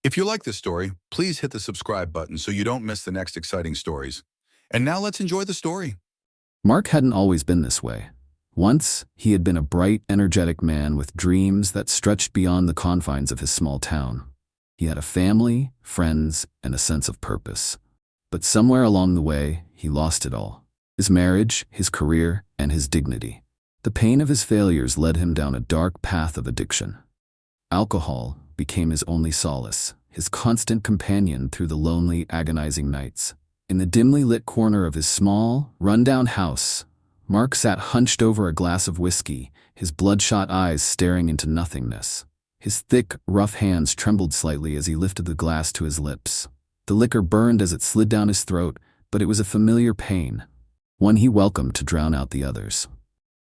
If you like this story, please hit the subscribe button so you don't miss the next exciting stories. And now let's enjoy the story. Mark hadn't always been this way. Once, he had been a bright, energetic man with dreams that stretched beyond the confines of his small town. He had a family, friends, and a sense of purpose. But somewhere along the way, he lost it all. His marriage, his career, and his dignity. The pain of his failures led him down a dark path of addiction. Alcohol became his only solace, his constant companion through the lonely, agonizing nights. In the dimly lit corner of his small, run-down house, Mark sat hunched over a glass of whiskey, his bloodshot eyes staring into nothingness. His thick, rough hands trembled slightly as he lifted the glass to his lips. The liquor burned as it slid down his throat, but it was a familiar pain, one he welcomed to drown out the others.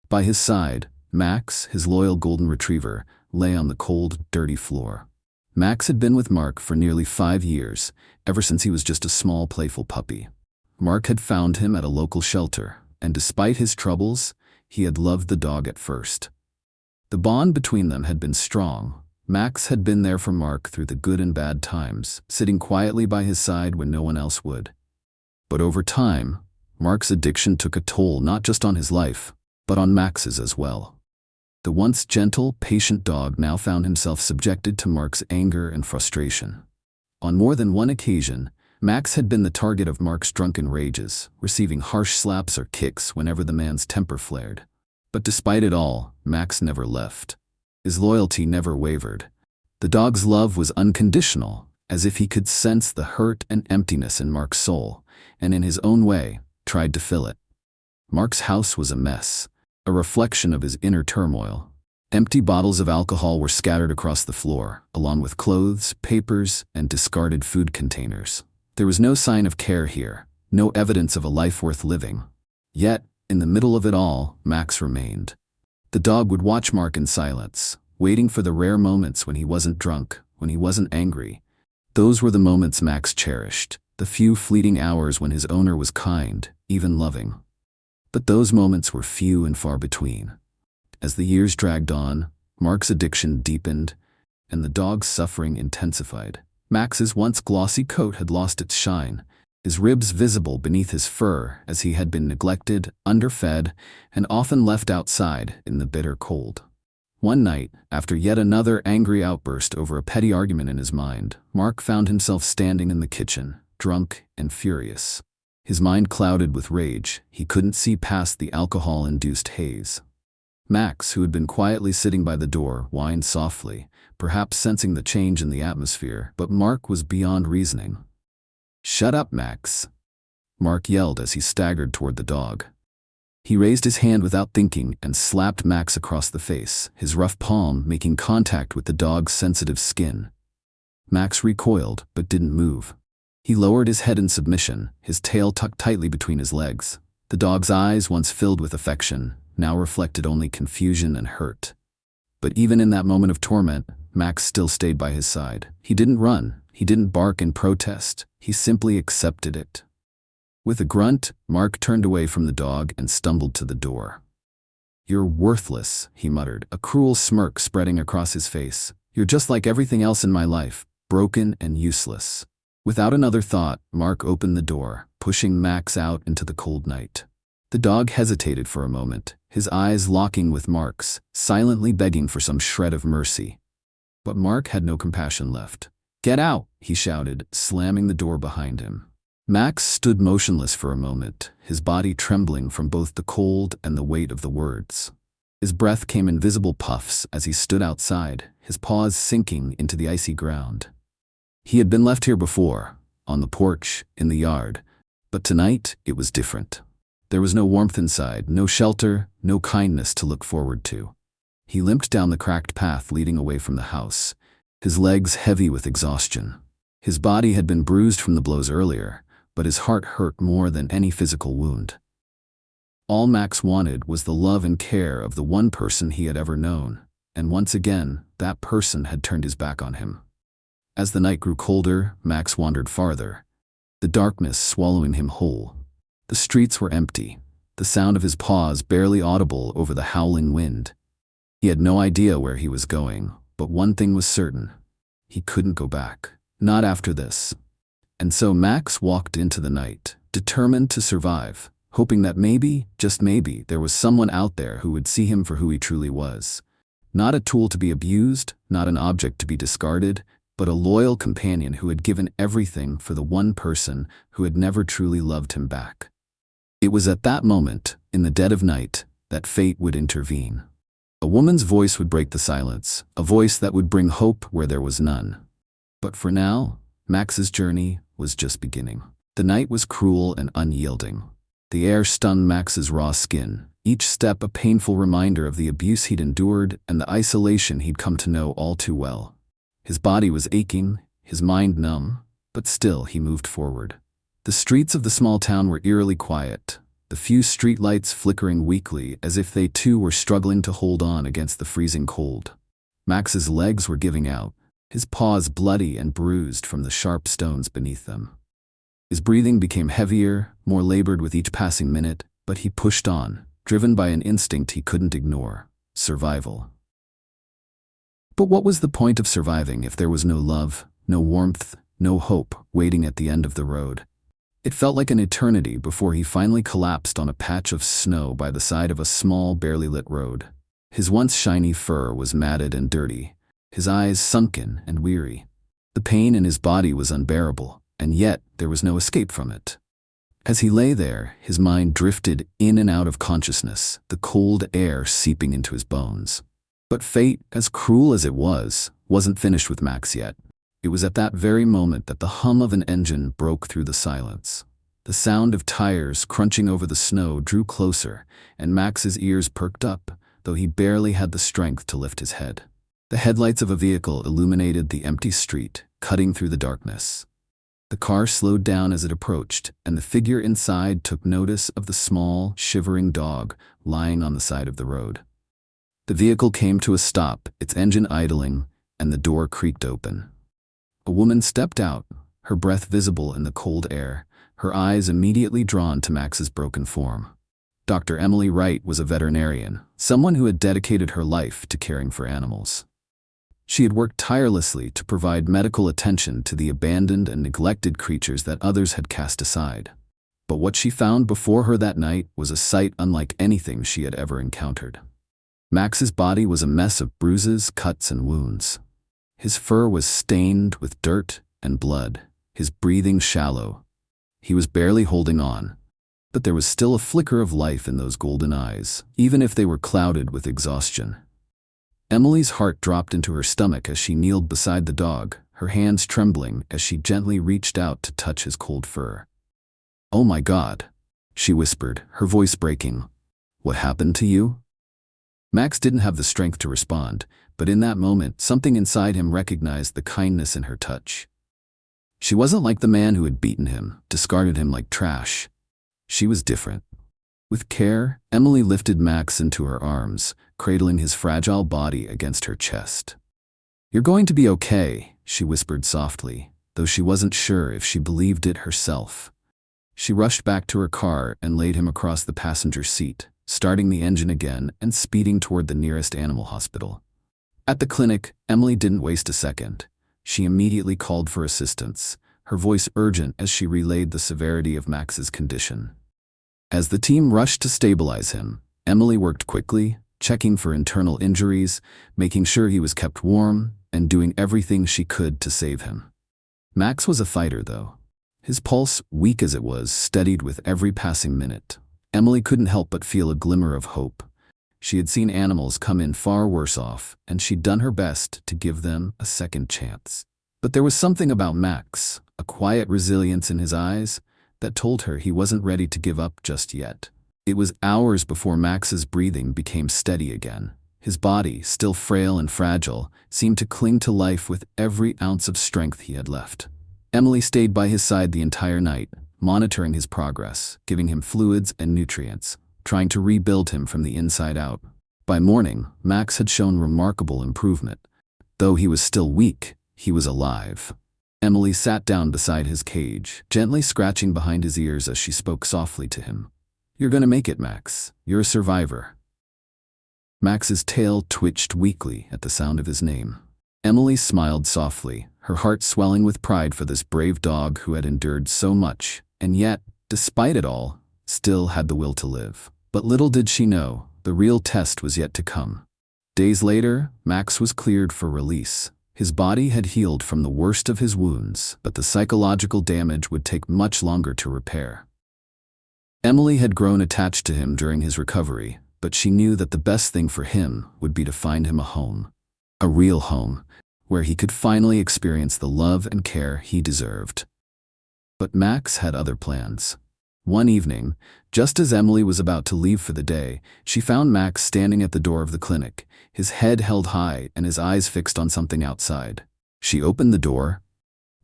By his side, Max, his loyal golden retriever, lay on the cold, dirty floor. Max had been with Mark for nearly 5 years, ever since he was just a small, playful puppy. Mark had found him at a local shelter, and despite his troubles, he had loved the dog at first. The bond between them had been strong. Max had been there for Mark through the good and bad times, sitting quietly by his side when no one else would. But over time, Mark's addiction took a toll not just on his life, but on Max's as well. The once gentle, patient dog now found himself subjected to Mark's anger and frustration. On more than one occasion, Max had been the target of Mark's drunken rages, receiving harsh slaps or kicks whenever the man's temper flared. But despite it all, Max never left. His loyalty never wavered. The dog's love was unconditional, as if he could sense the hurt and emptiness in Mark's soul, and in his own way, tried to fill it. Mark's house was a mess, a reflection of his inner turmoil. Empty bottles of alcohol were scattered across the floor, along with clothes, papers, and discarded food containers. There was no sign of care here, no evidence of a life worth living. Yet, in the middle of it all, Max remained. The dog would watch Mark in silence, waiting for the rare moments when he wasn't drunk, when he wasn't angry. Those were the moments Max cherished, the few fleeting hours when his owner was kind, even loving. But those moments were few and far between. As the years dragged on, Mark's addiction deepened, and the dog's suffering intensified. Max's once glossy coat had lost its shine, his ribs visible beneath his fur as he had been neglected, underfed, and often left outside in the bitter cold. One night, after yet another angry outburst over a petty argument in his mind, Mark found himself standing in the kitchen, drunk and furious. His mind clouded with rage, he couldn't see past the alcohol-induced haze. Max, who had been quietly sitting by the door, whined softly, perhaps sensing the change in the atmosphere, but Mark was beyond reasoning. "Shut up, Max," Mark yelled as he staggered toward the dog. He raised his hand without thinking and slapped Max across the face, his rough palm making contact with the dog's sensitive skin. Max recoiled, but didn't move. He lowered his head in submission, his tail tucked tightly between his legs. The dog's eyes, once filled with affection, now reflected only confusion and hurt. But even in that moment of torment, Max still stayed by his side. He didn't run, he didn't bark in protest, he simply accepted it. With a grunt, Mark turned away from the dog and stumbled to the door. "You're worthless," he muttered, a cruel smirk spreading across his face. "You're just like everything else in my life, broken and useless." Without another thought, Mark opened the door, pushing Max out into the cold night. The dog hesitated for a moment, his eyes locking with Mark's, silently begging for some shred of mercy. But Mark had no compassion left. "Get out!" he shouted, slamming the door behind him. Max stood motionless for a moment, his body trembling from both the cold and the weight of the words. His breath came in visible puffs as he stood outside, his paws sinking into the icy ground. He had been left here before, on the porch, in the yard, but tonight it was different. There was no warmth inside, no shelter, no kindness to look forward to. He limped down the cracked path leading away from the house, his legs heavy with exhaustion. His body had been bruised from the blows earlier, but his heart hurt more than any physical wound. All Max wanted was the love and care of the one person he had ever known, and once again, that person had turned his back on him. As the night grew colder, Max wandered farther, the darkness swallowing him whole. The streets were empty, the sound of his paws barely audible over the howling wind. He had no idea where he was going, but one thing was certain. He couldn't go back. Not after this. And so Max walked into the night, determined to survive, hoping that maybe, just maybe, there was someone out there who would see him for who he truly was. Not a tool to be abused, not an object to be discarded, but a loyal companion who had given everything for the one person who had never truly loved him back. It was at that moment, in the dead of night, that fate would intervene. A woman's voice would break the silence, a voice that would bring hope where there was none. But for now, Max's journey was just beginning. The night was cruel and unyielding. The air stung Max's raw skin, each step a painful reminder of the abuse he'd endured and the isolation he'd come to know all too well. His body was aching, his mind numb, but still he moved forward. The streets of the small town were eerily quiet, the few streetlights flickering weakly as if they too were struggling to hold on against the freezing cold. Max's legs were giving out, his paws bloody and bruised from the sharp stones beneath them. His breathing became heavier, more labored with each passing minute, but he pushed on, driven by an instinct he couldn't ignore: survival. But what was the point of surviving if there was no love, no warmth, no hope waiting at the end of the road? It felt like an eternity before he finally collapsed on a patch of snow by the side of a small, barely lit road. His once shiny fur was matted and dirty, his eyes sunken and weary. The pain in his body was unbearable, and yet there was no escape from it. As he lay there, his mind drifted in and out of consciousness, the cold air seeping into his bones. But fate, as cruel as it was, wasn't finished with Max yet. It was at that very moment that the hum of an engine broke through the silence. The sound of tires crunching over the snow drew closer, and Max's ears perked up, though he barely had the strength to lift his head. The headlights of a vehicle illuminated the empty street, cutting through the darkness. The car slowed down as it approached, and the figure inside took notice of the small, shivering dog lying on the side of the road. The vehicle came to a stop, its engine idling, and the door creaked open. A woman stepped out, her breath visible in the cold air, her eyes immediately drawn to Max's broken form. Dr. Emily Wright was a veterinarian, someone who had dedicated her life to caring for animals. She had worked tirelessly to provide medical attention to the abandoned and neglected creatures that others had cast aside. But what she found before her that night was a sight unlike anything she had ever encountered. Max's body was a mess of bruises, cuts, and wounds. His fur was stained with dirt and blood, his breathing shallow. He was barely holding on, but there was still a flicker of life in those golden eyes, even if they were clouded with exhaustion. Emily's heart dropped into her stomach as she kneeled beside the dog, her hands trembling as she gently reached out to touch his cold fur. "Oh my God," she whispered, her voice breaking. "What happened to you?" Max didn't have the strength to respond, but in that moment, something inside him recognized the kindness in her touch. She wasn't like the man who had beaten him, discarded him like trash. She was different. With care, Emily lifted Max into her arms, cradling his fragile body against her chest. "You're going to be okay," she whispered softly, though she wasn't sure if she believed it herself. She rushed back to her car and laid him across the passenger seat, starting the engine again and speeding toward the nearest animal hospital. At the clinic, Emily didn't waste a second. She immediately called for assistance, her voice urgent as she relayed the severity of Max's condition. As the team rushed to stabilize him, Emily worked quickly, checking for internal injuries, making sure he was kept warm, and doing everything she could to save him. Max was a fighter, though. His pulse, weak as it was, steadied with every passing minute. Emily couldn't help but feel a glimmer of hope. She had seen animals come in far worse off, and she'd done her best to give them a second chance. But there was something about Max, a quiet resilience in his eyes, that told her he wasn't ready to give up just yet. It was hours before Max's breathing became steady again. His body, still frail and fragile, seemed to cling to life with every ounce of strength he had left. Emily stayed by his side the entire night, monitoring his progress, giving him fluids and nutrients, trying to rebuild him from the inside out. By morning, Max had shown remarkable improvement. Though he was still weak, he was alive. Emily sat down beside his cage, gently scratching behind his ears as she spoke softly to him. "You're gonna make it, Max. You're a survivor." Max's tail twitched weakly at the sound of his name. Emily smiled softly, her heart swelling with pride for this brave dog who had endured so much, and yet, despite it all, still had the will to live. But little did she know, the real test was yet to come. Days later, Max was cleared for release. His body had healed from the worst of his wounds, but the psychological damage would take much longer to repair. Emily had grown attached to him during his recovery, but she knew that the best thing for him would be to find him a home. A real home, where he could finally experience the love and care he deserved. But Max had other plans. One evening, just as Emily was about to leave for the day, she found Max standing at the door of the clinic, his head held high and his eyes fixed on something outside. She opened the door,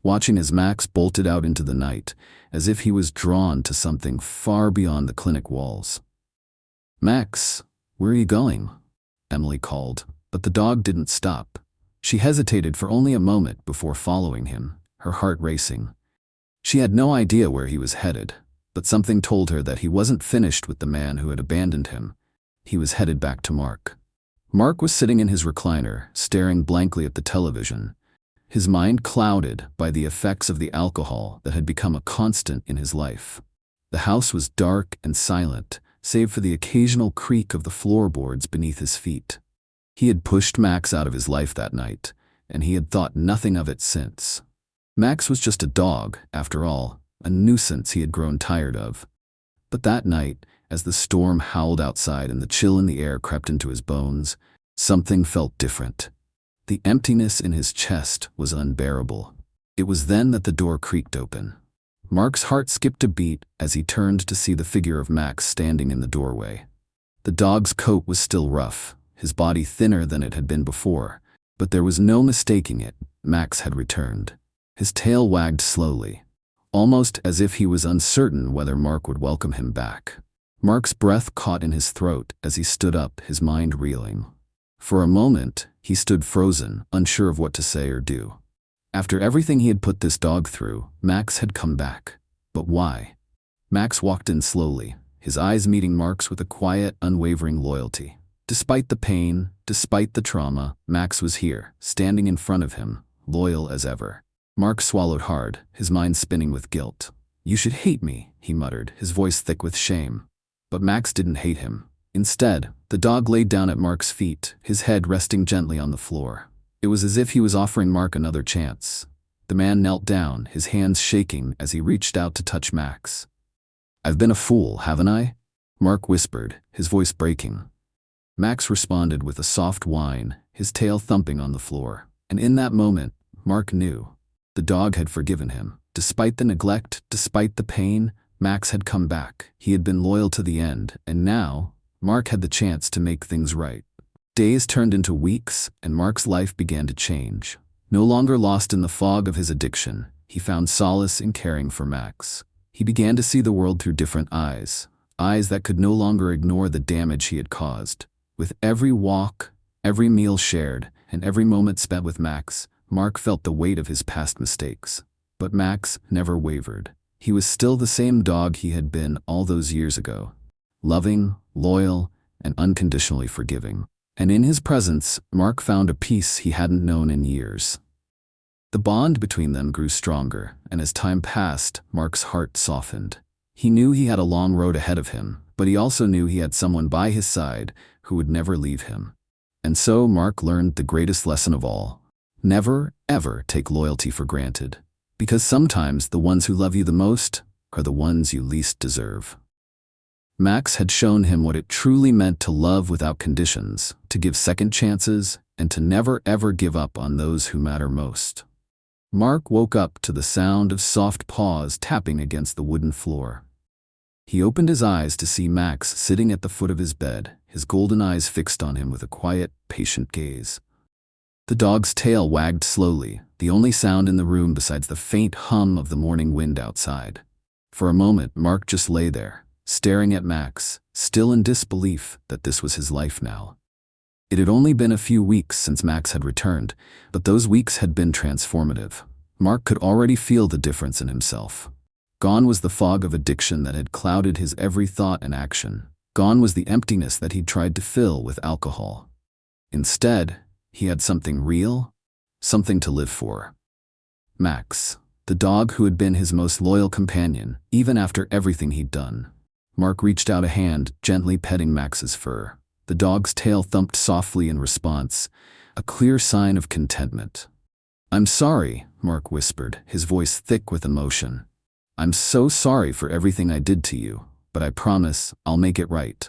watching as Max bolted out into the night, as if he was drawn to something far beyond the clinic walls. "Max, where are you going?" Emily called, but the dog didn't stop. She hesitated for only a moment before following him, her heart racing. She had no idea where he was headed, but something told her that he wasn't finished with the man who had abandoned him. He was headed back to Mark. Mark was sitting in his recliner, staring blankly at the television, his mind clouded by the effects of the alcohol that had become a constant in his life. The house was dark and silent, save for the occasional creak of the floorboards beneath his feet. He had pushed Max out of his life that night, and he had thought nothing of it since. Max was just a dog, after all, a nuisance he had grown tired of. But that night, as the storm howled outside and the chill in the air crept into his bones, something felt different. The emptiness in his chest was unbearable. It was then that the door creaked open. Mark's heart skipped a beat as he turned to see the figure of Max standing in the doorway. The dog's coat was still rough, his body thinner than it had been before, but there was no mistaking it. Max had returned. His tail wagged slowly, almost as if he was uncertain whether Mark would welcome him back. Mark's breath caught in his throat as he stood up, his mind reeling. For a moment, he stood frozen, unsure of what to say or do. After everything he had put this dog through, Max had come back. But why? Max walked in slowly, his eyes meeting Mark's with a quiet, unwavering loyalty. Despite the pain, despite the trauma, Max was here, standing in front of him, loyal as ever. Mark swallowed hard, his mind spinning with guilt. "You should hate me," he muttered, his voice thick with shame. But Max didn't hate him. Instead, the dog laid down at Mark's feet, his head resting gently on the floor. It was as if he was offering Mark another chance. The man knelt down, his hands shaking as he reached out to touch Max. "I've been a fool, haven't I?" Mark whispered, his voice breaking. Max responded with a soft whine, his tail thumping on the floor. And in that moment, Mark knew. The dog had forgiven him. Despite the neglect, despite the pain, Max had come back. He had been loyal to the end, and now, Mark had the chance to make things right. Days turned into weeks, and Mark's life began to change. No longer lost in the fog of his addiction, he found solace in caring for Max. He began to see the world through different eyes that could no longer ignore the damage he had caused. With every walk, every meal shared, and every moment spent with Max, Mark felt the weight of his past mistakes. But Max never wavered. He was still the same dog he had been all those years ago. Loving, loyal, and unconditionally forgiving. And in his presence, Mark found a peace he hadn't known in years. The bond between them grew stronger, and as time passed, Mark's heart softened. He knew he had a long road ahead of him, but he also knew he had someone by his side who would never leave him. And so Mark learned the greatest lesson of all. Never, ever take loyalty for granted. Because sometimes the ones who love you the most are the ones you least deserve. Max had shown him what it truly meant to love without conditions, to give second chances, and to never ever give up on those who matter most. Mark woke up to the sound of soft paws tapping against the wooden floor. He opened his eyes to see Max sitting at the foot of his bed, his golden eyes fixed on him with a quiet, patient gaze. The dog's tail wagged slowly, the only sound in the room besides the faint hum of the morning wind outside. For a moment, Mark just lay there, staring at Max, still in disbelief that this was his life now. It had only been a few weeks since Max had returned, but those weeks had been transformative. Mark could already feel the difference in himself. Gone was the fog of addiction that had clouded his every thought and action. Gone was the emptiness that he'd tried to fill with alcohol. Instead, he had something real, something to live for. Max, the dog who had been his most loyal companion, even after everything he'd done. Mark reached out a hand, gently petting Max's fur. The dog's tail thumped softly in response, a clear sign of contentment. "I'm sorry," Mark whispered, his voice thick with emotion. "I'm so sorry for everything I did to you, but I promise I'll make it right."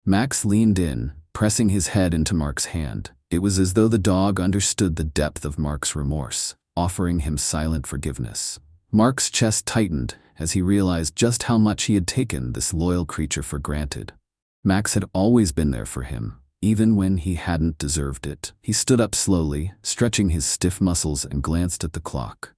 Max leaned in, pressing his head into Mark's hand. It was as though the dog understood the depth of Mark's remorse, offering him silent forgiveness. Mark's chest tightened as he realized just how much he had taken this loyal creature for granted. Max had always been there for him, even when he hadn't deserved it. He stood up slowly, stretching his stiff muscles, and glanced at the clock.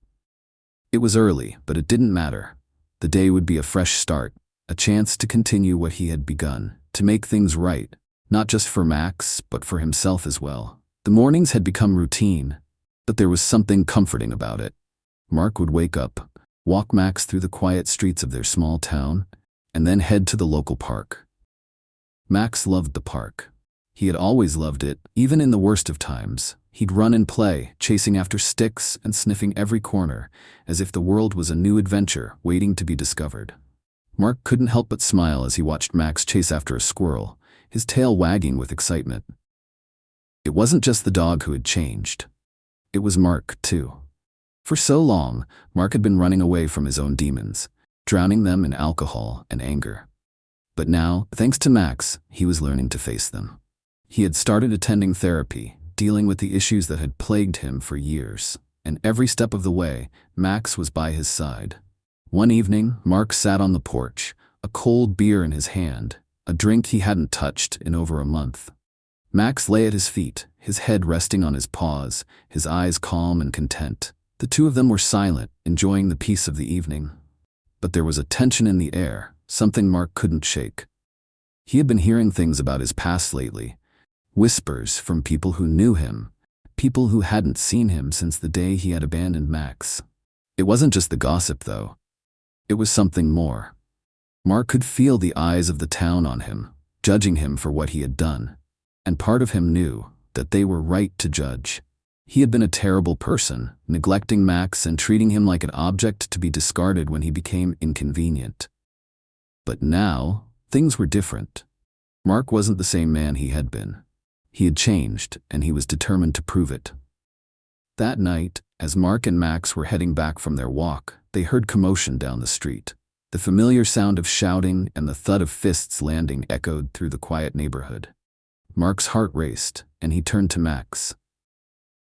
It was early, but it didn't matter. The day would be a fresh start, a chance to continue what he had begun, to make things right, not just for Max, but for himself as well. The mornings had become routine, but there was something comforting about it. Mark would wake up, walk Max through the quiet streets of their small town, and then head to the local park. Max loved the park. He had always loved it, even in the worst of times. He'd run and play, chasing after sticks and sniffing every corner, as if the world was a new adventure waiting to be discovered. Mark couldn't help but smile as he watched Max chase after a squirrel, his tail wagging with excitement. It wasn't just the dog who had changed. It was Mark, too. For so long, Mark had been running away from his own demons, drowning them in alcohol and anger. But now, thanks to Max, he was learning to face them. He had started attending therapy, dealing with the issues that had plagued him for years, and every step of the way, Max was by his side. One evening, Mark sat on the porch, a cold beer in his hand, a drink he hadn't touched in over a month. Max lay at his feet, his head resting on his paws, his eyes calm and content. The two of them were silent, enjoying the peace of the evening. But there was a tension in the air, something Mark couldn't shake. He had been hearing things about his past lately, whispers from people who knew him, people who hadn't seen him since the day he had abandoned Max. It wasn't just the gossip, though. It was something more. Mark could feel the eyes of the town on him, judging him for what he had done. And part of him knew that they were right to judge. He had been a terrible person, neglecting Max and treating him like an object to be discarded when he became inconvenient. But now, things were different. Mark wasn't the same man he had been. He had changed, and he was determined to prove it. That night, as Mark and Max were heading back from their walk, they heard commotion down the street. The familiar sound of shouting and the thud of fists landing echoed through the quiet neighborhood. Mark's heart raced, and he turned to Max.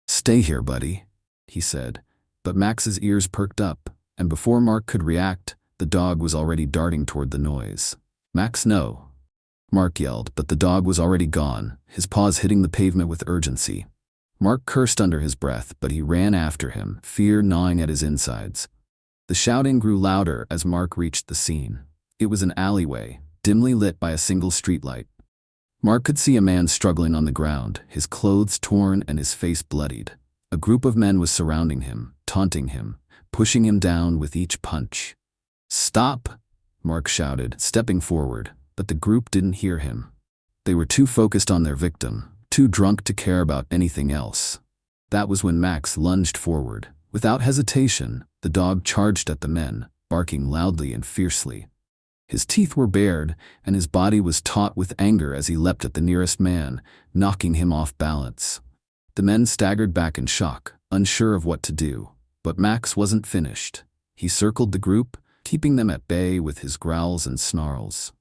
"Stay here, buddy," he said, but Max's ears perked up, and before Mark could react, the dog was already darting toward the noise. "Max, no," Mark yelled, but the dog was already gone, his paws hitting the pavement with urgency. Mark cursed under his breath, but he ran after him, fear gnawing at his insides. The shouting grew louder as Mark reached the scene. It was an alleyway, dimly lit by a single streetlight. Mark could see a man struggling on the ground, his clothes torn and his face bloodied. A group of men was surrounding him, taunting him, pushing him down with each punch. "Stop!" Mark shouted, stepping forward, but the group didn't hear him. They were too focused on their victim, too drunk to care about anything else. That was when Max lunged forward. Without hesitation, the dog charged at the men, barking loudly and fiercely. His teeth were bared, and his body was taut with anger as he leapt at the nearest man, knocking him off balance. The men staggered back in shock, unsure of what to do. But Max wasn't finished. He circled the group, keeping them at bay with his growls and snarls.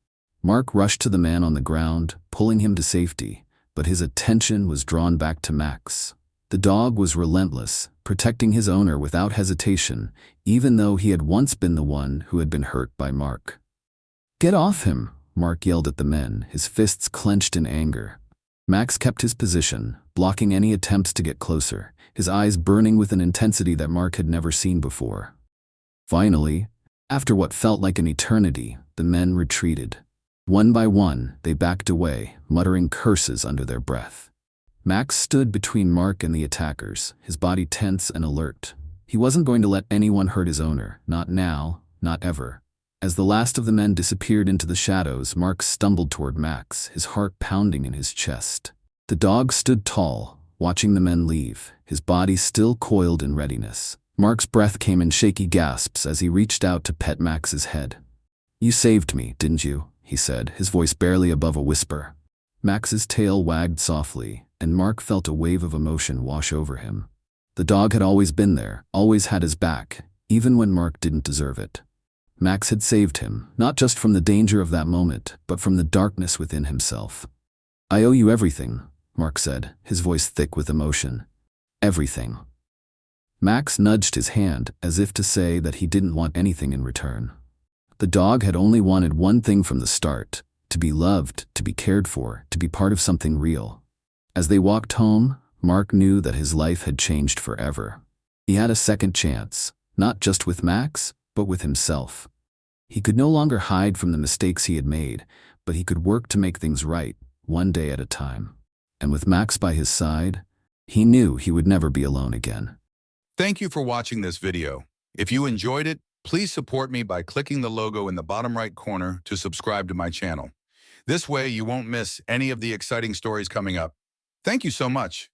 Mark rushed to the man on the ground, pulling him to safety, but his attention was drawn back to Max. The dog was relentless, protecting his owner without hesitation, even though he had once been the one who had been hurt by Mark. "Get off him!" Mark yelled at the men, his fists clenched in anger. Max kept his position, blocking any attempts to get closer, his eyes burning with an intensity that Mark had never seen before. Finally, after what felt like an eternity, the men retreated. One by one, they backed away, muttering curses under their breath. Max stood between Mark and the attackers, his body tense and alert. He wasn't going to let anyone hurt his owner, not now, not ever. As the last of the men disappeared into the shadows, Mark stumbled toward Max, his heart pounding in his chest. The dog stood tall, watching the men leave, his body still coiled in readiness. Mark's breath came in shaky gasps as he reached out to pet Max's head. "You saved me, didn't you?" he said, his voice barely above a whisper. Max's tail wagged softly, and Mark felt a wave of emotion wash over him. The dog had always been there, always had his back, even when Mark didn't deserve it. Max had saved him, not just from the danger of that moment, but from the darkness within himself. "I owe you everything," Mark said, his voice thick with emotion. "Everything." Max nudged his hand as if to say that he didn't want anything in return. The dog had only wanted one thing from the start: to be loved, to be cared for, to be part of something real. As they walked home, Mark knew that his life had changed forever. He had a second chance, not just with Max, but with himself. He could no longer hide from the mistakes he had made, but he could work to make things right, one day at a time. And with Max by his side, he knew he would never be alone again. Thank you for watching this video. If you enjoyed it, please support me by clicking the logo in the bottom right corner to subscribe to my channel. This way you won't miss any of the exciting stories coming up. Thank you so much.